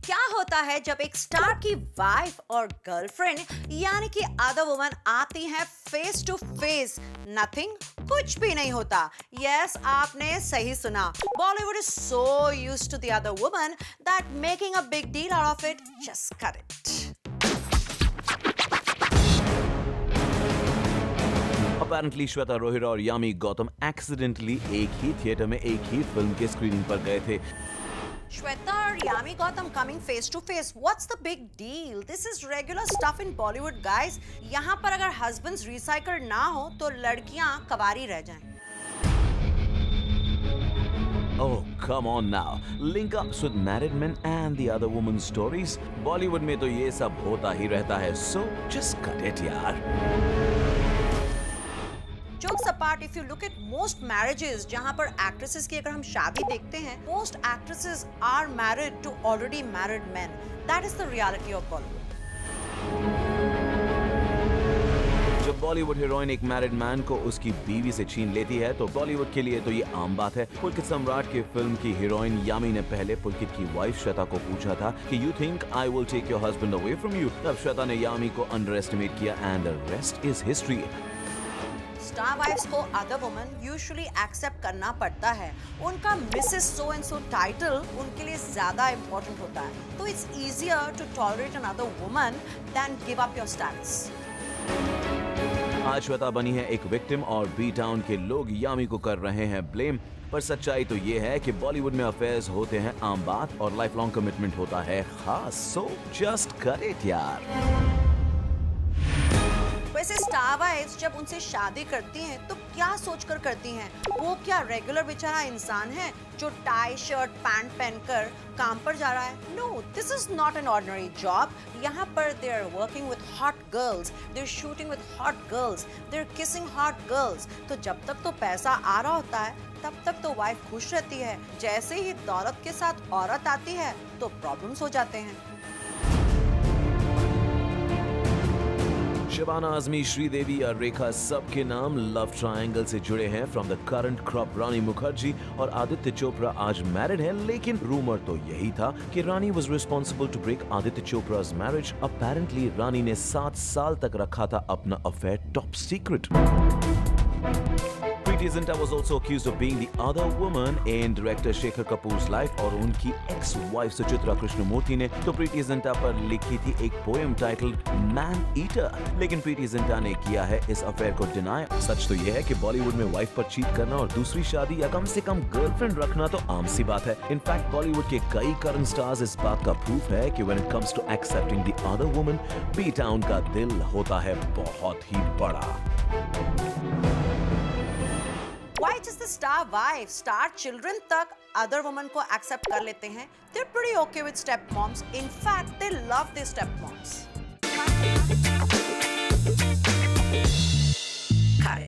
क्या होता है जब एक स्टार की वाइफ और गर्लफ्रेंड यानी कि अदर वुमन आती है फेस टू फेस? नथिंग, कुछ भी नहीं होता। यस, आपने सही सुना। Bollywood is so used to the other woman that making a big deal out of it just correct. Apparently, Shweta Rohira और यामी गौतम एक्सीडेंटली एक ही थिएटर में एक ही फिल्म के स्क्रीनिंग पर गए थे। Shweta or Yami Gautam coming face to face. What's the big deal? This is regular stuff in Bollywood, guys. यहाँ पर अगर husbands recycled ना हो तो लड़कियाँ कबारी रह जाएं। Oh, come on now. Link ups with married men and the other women's stories. Bollywood में तो ये सब होता ही रहता है. So just cut it, यार. Jokes apart, if you look at most marriages जहाँ पर actresses की अगर हम शादी देखते हैं, most actresses are married to already married men. That is the reality of Bollywood. जब बॉलीवुड हीरोइन एक मैरिड मैन को उसकी बीवी से छीन लेती है तो बॉलीवुड के लिए तो ये आम बात है। पुलकित सम्राट की फिल्म की हीरोइन यामी ने पहले पुलकित की वाइफ श्वेता को पूछा था कि you think I will take your husband away from you. तब श्वेता ने यामी को अंडर एस्टिमेट किया and the rest is history. Star wives को अदर वुमन यूजुअली एक्सेप्ट करना पड़ता है। उनका Mrs so and so title उनके लिए ज्यादा इंपॉर्टेंट होता है। तो it's easier to tolerate another woman than give up your status. आज श्वेता बनी है एक विक्टिम और बी टाउन के लोग यामी को कर रहे हैं ब्लेम। पर सच्चाई तो ये है कि बॉलीवुड में अफेयर्स होते हैं आम बात और लाइफ लॉन्ग कमिटमेंट होता है खास। सो जस्ट कर इट यार। वैसे स्टार वाइफ्स जब उनसे शादी करती हैं तो क्या सोचकर करती हैं? वो क्या रेगुलर बेचारा इंसान है जो टाई शर्ट पैंट पहनकर काम पर जा रहा है? No, this is not an ordinary job. यहाँ पर they are working with hot girls, they are shooting with hot girls, they are kissing hot girls. तो जब तक तो पैसा आ रहा होता है तब तक तो वाइफ खुश रहती है। जैसे ही दौलत के साथ औरत आती है तो प्रॉब्लम्स हो जाते हैं। शबाना आजमी, श्रीदेवी और रेखा सबके नाम लव ट्रायंगल से जुड़े हैं। फ्रॉम द करंट क्रॉप रानी मुखर्जी और आदित्य चोपड़ा आज मैरिड हैं, लेकिन रूमर तो यही था कि Rani was responsible to break Aditya Chopra's marriage. Apparently Rani ने 7 साल तक रखा था अपना affair top secret. Preity Zinta was also accused of being the other woman in director Shekhar Kapoor's life और उनकी ex-wife सुचित्रा कृष्णमूर्ति ने तो प्रीति जिंटा पर लिखी थी एक पोएम टाइटल्ड मैन ईटर। लेकिन प्रीति जिंटा ने किया है इस अफेयर को डिनाई। सच तो यह है कि बॉलीवुड में वाइफ पर चीट करना और दूसरी शादी या कम से कम गर्लफ्रेंड रखना तो आम सी बात है। इनफैक्ट बॉलीवुड के कई करंट स्टार्स इस बात का प्रूफ है कि when it comes to accepting the other woman, B town का दिल होता है बहुत ही बड़ा। Why just the star wife? Star children तक other women को accept कर लेते हैं। They're pretty okay with step moms. In fact, they love their step moms.